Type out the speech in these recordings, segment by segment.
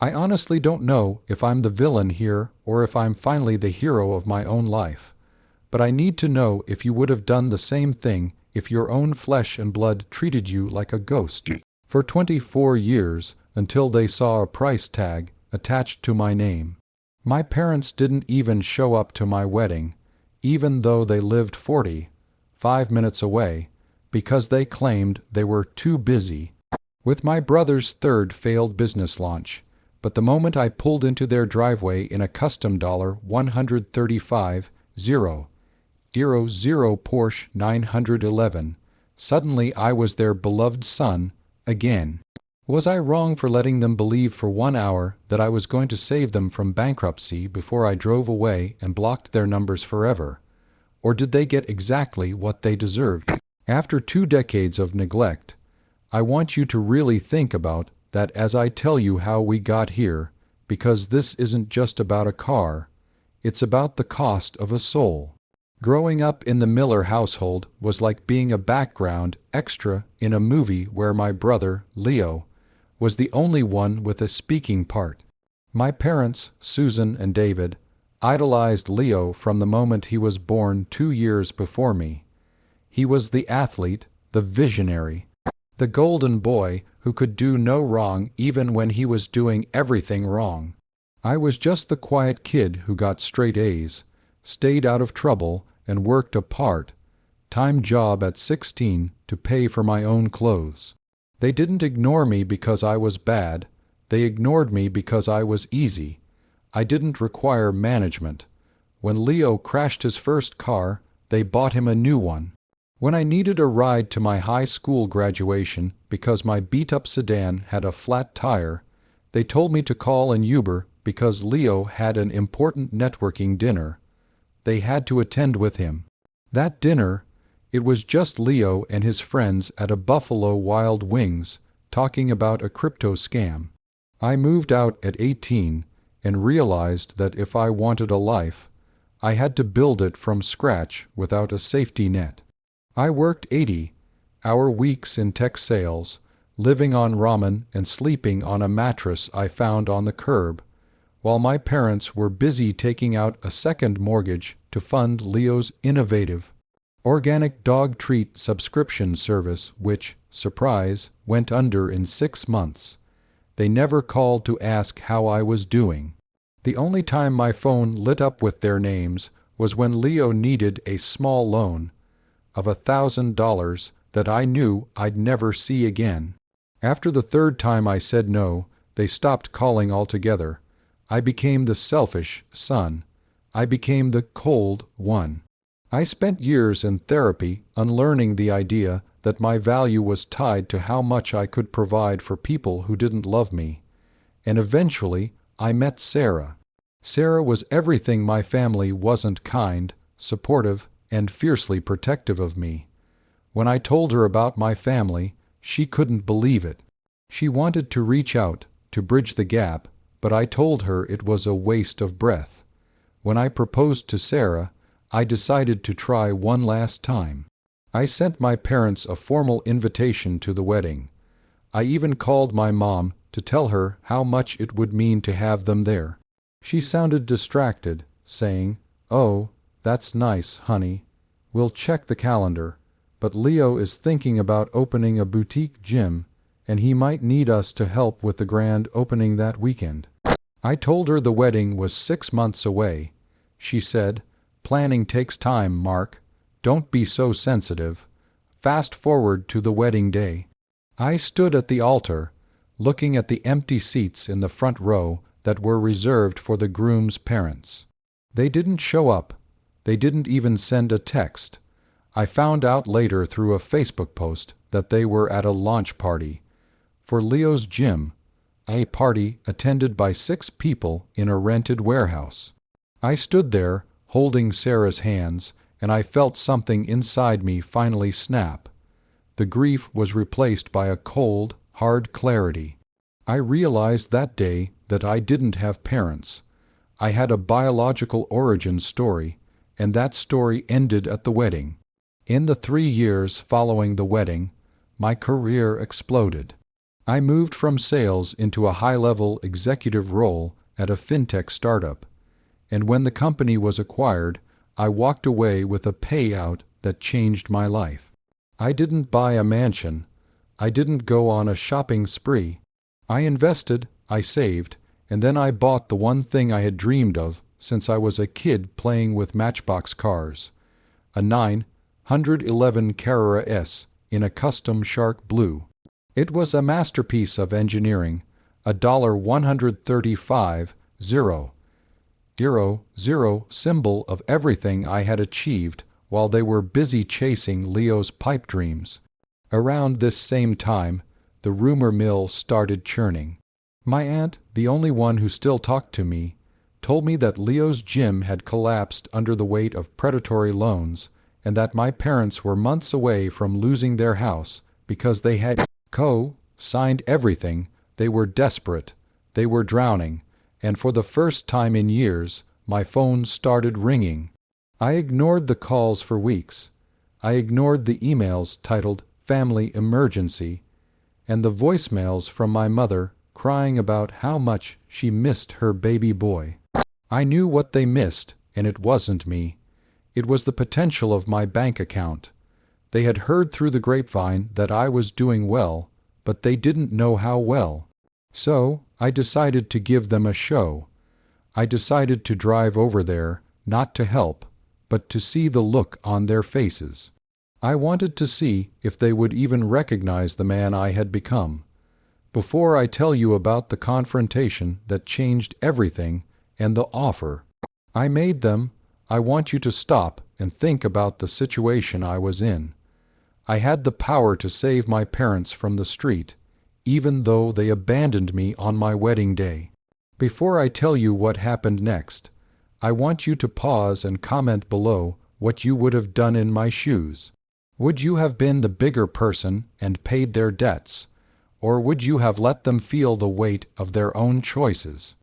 I honestly don't know if I'm the villain here or if I'm finally the hero of my own life. But I need to know if you would have done the same thing if your own flesh and blood treated you like a ghost. For 24 years, until they saw a price tag attached to my name. My parents didn't even show up to my wedding, even though they lived 45 minutes away, because they claimed they were too busy with my brother's third failed business launch. But the moment I pulled into their driveway in a custom $135,000 Porsche 911, suddenly I was their beloved son again. Was I wrong for letting them believe for 1 hour that I was going to save them from bankruptcy before I drove away and blocked their numbers forever? Or did they get exactly what they deserved? After 2 decades of neglect, I want you to really think about that as I tell you how we got here, because this isn't just about a car, it's about the cost of a soul. Growing up in the Miller household was like being a background extra in a movie where my brother, Leo, was the only one with a speaking part. My parents, Susan and David, idolized Leo from the moment he was born 2 years before me. He was the athlete, the visionary, the golden boy who could do no wrong even when he was doing everything wrong. I was just the quiet kid who got straight A's, stayed out of trouble, and worked a part-time job at 16 to pay for my own clothes. They didn't ignore me because I was bad. They ignored me because I was easy. I didn't require management. When Leo crashed his first car, they bought him a new one. When I needed a ride to my high school graduation because my beat-up sedan had a flat tire, they told me to call an Uber because Leo had an important networking dinner they had to attend with him. That dinner, it was just Leo and his friends at a Buffalo Wild Wings talking about a crypto scam. I moved out at 18 and realized that if I wanted a life, I had to build it from scratch without a safety net. I worked 80-hour weeks in tech sales, living on ramen and sleeping on a mattress I found on the curb, while my parents were busy taking out a second mortgage to fund Leo's innovative organic dog treat subscription service which, surprise, went under in 6 months. They never called to ask how I was doing. The only time my phone lit up with their names was when Leo needed a small loan of $1,000 that I knew I'd never see again. After the third time I said no, they stopped calling altogether. I became the selfish son. I became the cold one. I spent years in therapy unlearning the idea that my value was tied to how much I could provide for people who didn't love me. And eventually, I met Sarah. Sarah was everything my family wasn't: kind, supportive, and fiercely protective of me. When I told her about my family, she couldn't believe it. She wanted to reach out, to bridge the gap, but I told her it was a waste of breath. When I proposed to Sarah, I decided to try one last time. I sent my parents a formal invitation to the wedding. I even called my mom to tell her how much it would mean to have them there. She sounded distracted, saying, "Oh, that's nice, honey. We'll check the calendar, but Leo is thinking about opening a boutique gym, and he might need us to help with the grand opening that weekend." I told her the wedding was 6 months away. She said, "Planning takes time, Mark. Don't be so sensitive. Fast forward to the wedding day." I stood at the altar, looking at the empty seats in the front row that were reserved for the groom's parents. They didn't show up. They didn't even send a text. I found out later through a Facebook post that they were at a launch party for Leo's gym, a party attended by 6 people in a rented warehouse. I stood there, holding Sarah's hands, and I felt something inside me finally snap. The grief was replaced by a cold, hard clarity. I realized that day that I didn't have parents. I had a biological origin story, and that story ended at the wedding. In the 3 years following the wedding, my career exploded. I moved from sales into a high-level executive role at a fintech startup, and when the company was acquired, I walked away with a payout that changed my life. I didn't buy a mansion. I didn't go on a shopping spree. I invested, I saved, and then I bought the one thing I had dreamed of since I was a kid playing with Matchbox cars. A 911 Carrera S in a custom shark blue. It was a masterpiece of engineering, a $135,000 symbol of everything I had achieved while they were busy chasing Leo's pipe dreams. Around this same time, the rumor mill started churning. My aunt, the only one who still talked to me, told me that Leo's gym had collapsed under the weight of predatory loans and that my parents were months away from losing their house because they had signed everything. They were desperate. They were drowning. And for the first time in years, my phone started ringing. I ignored the calls for weeks. I ignored the emails titled Family Emergency and the voicemails from my mother crying about how much she missed her baby boy. I knew what they missed, and it wasn't me. It was the potential of my bank account. They had heard through the grapevine that I was doing well, but they didn't know how well. So I decided to give them a show. I decided to drive over there, not to help, but to see the look on their faces. I wanted to see if they would even recognize the man I had become. Before I tell you about the confrontation that changed everything and the offer I made them, I want you to stop and think about the situation I was in. I had the power to save my parents from the street, even though they abandoned me on my wedding day. Before I tell you what happened next, I want you to pause and comment below what you would have done in my shoes. Would you have been the bigger person and paid their debts, or would you have let them feel the weight of their own choices?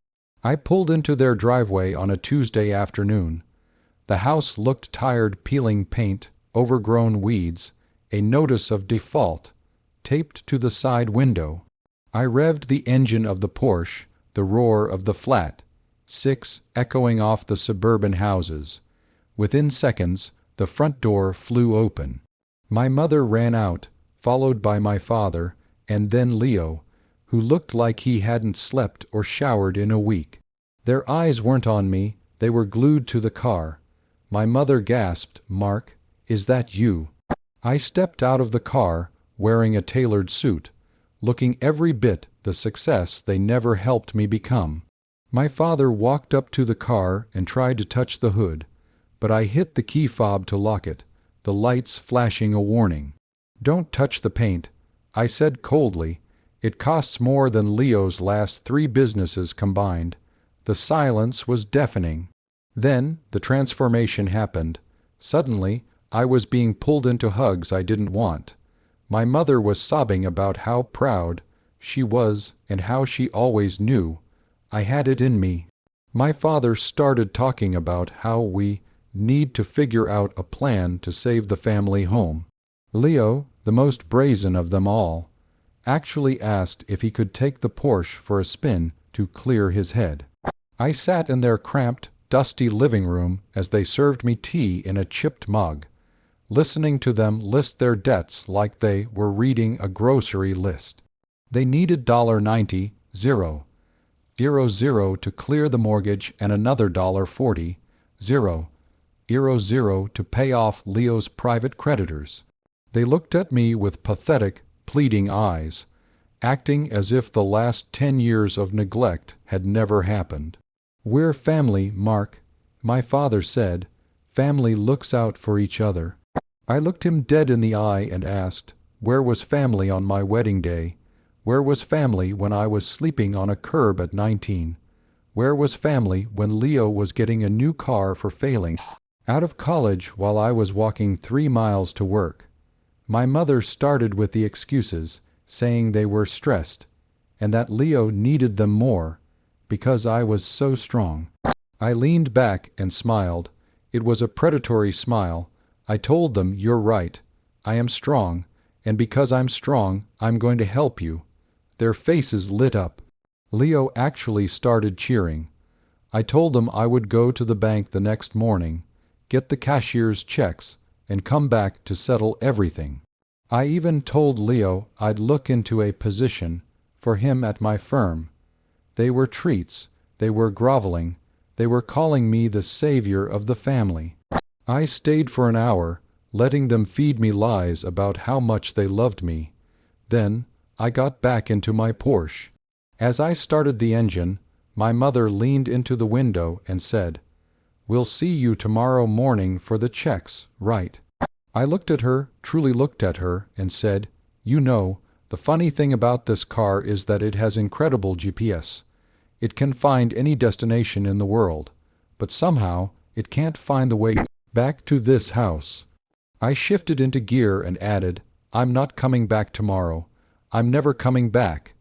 I pulled into their driveway on a Tuesday afternoon. The house looked tired, peeling paint, overgrown weeds, a notice of default taped to the side window. I revved the engine of the Porsche, the roar of the flat 6 echoing off the suburban houses. Within seconds, the front door flew open. My mother ran out, followed by my father, and then Leo, who looked like he hadn't slept or showered in a week. Their eyes weren't on me, they were glued to the car. My mother gasped, "Mark, is that you?" I stepped out of the car, wearing a tailored suit, looking every bit the success they never helped me become. My father walked up to the car and tried to touch the hood, but I hit the key fob to lock it, the lights flashing a warning. "Don't touch the paint," I said coldly. "It costs more than Leo's last 3 businesses combined." The silence was deafening. Then the transformation happened. Suddenly, I was being pulled into hugs I didn't want. My mother was sobbing about how proud she was and how she always knew I had it in me. My father started talking about how we need to figure out a plan to save the family home. Leo, the most brazen of them all, actually asked if he could take the Porsche for a spin to clear his head. I sat in their cramped, dusty living room as they served me tea in a chipped mug, listening to them list their debts like they were reading a grocery list. They needed $90,000 to clear the mortgage and another $40,000 to pay off Leo's private creditors. They looked at me with pathetic, pleading eyes, acting as if the last 10 years of neglect had never happened. "We're family, Mark," my father said. "Family looks out for each other." I looked him dead in the eye and asked, where was family on my wedding day? Where was family when I was sleeping on a curb at 19? Where was family when Leo was getting a new car for failing out of college while I was walking 3 miles to work? My mother started with the excuses, saying they were stressed, and that Leo needed them more, because I was so strong. I leaned back and smiled. It was a predatory smile. I told them, "You're right. I am strong, and because I'm strong, I'm going to help you." Their faces lit up. Leo actually started cheering. I told them I would go to the bank the next morning, get the cashier's checks, and come back to settle everything. I even told Leo I'd look into a position for him at my firm. They were treats, they were groveling, they were calling me the savior of the family. I stayed for an hour, letting them feed me lies about how much they loved me. Then I got back into my Porsche. As I started the engine, my mother leaned into the window and said, "We'll see you tomorrow morning for the checks, right?" I looked at her, truly looked at her, and said, "You know, the funny thing about this car is that it has incredible GPS. It can find any destination in the world, but somehow it can't find the way back to this house." I shifted into gear and added, "I'm not coming back tomorrow. I'm never coming back.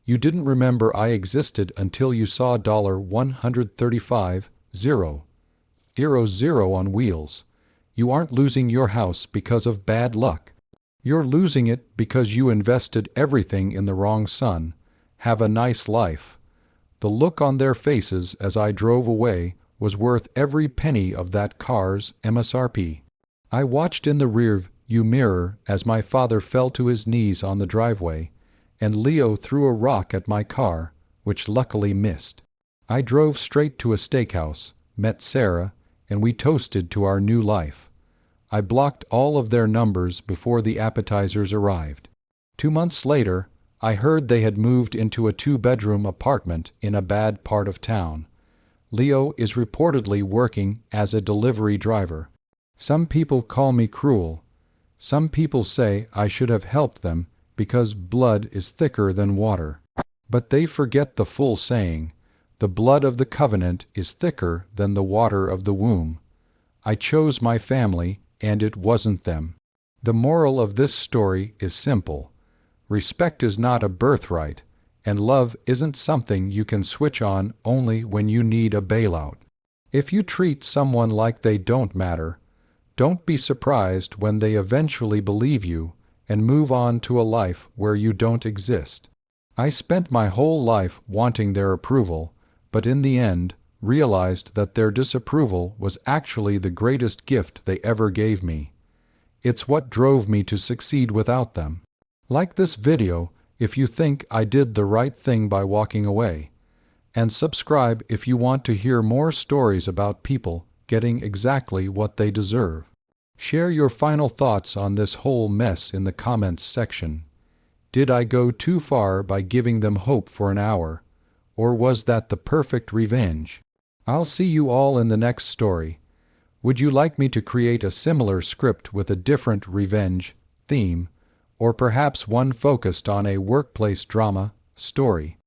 You didn't remember I existed until you saw $135,000 on wheels. You aren't losing your house because of bad luck. You're losing it because you invested everything in the wrong son. Have a nice life." The look on their faces as I drove away was worth every penny of that car's MSRP. I watched in the rear-view mirror as my father fell to his knees on the driveway, and Leo threw a rock at my car, which luckily missed. I drove straight to a steakhouse, met Sarah, and we toasted to our new life. I blocked all of their numbers before the appetizers arrived. 2 months later, I heard they had moved into a 2-bedroom apartment in a bad part of town. Leo is reportedly working as a delivery driver. Some people call me cruel. Some people say I should have helped them because blood is thicker than water. But they forget the full saying, "The blood of the covenant is thicker than the water of the womb." I chose my family, and it wasn't them. The moral of this story is simple. Respect is not a birthright, and love isn't something you can switch on only when you need a bailout. If you treat someone like they don't matter, don't be surprised when they eventually believe you and move on to a life where you don't exist. I spent my whole life wanting their approval, but in the end realized that their disapproval was actually the greatest gift they ever gave me. It's what drove me to succeed without them. Like this video if you think I did the right thing by walking away. And subscribe if you want to hear more stories about people getting exactly what they deserve. Share your final thoughts on this whole mess in the comments section. Did I go too far by giving them hope for an hour? Or was that the perfect revenge? I'll see you all in the next story. Would you like me to create a similar script with a different revenge theme, or perhaps one focused on a workplace drama story?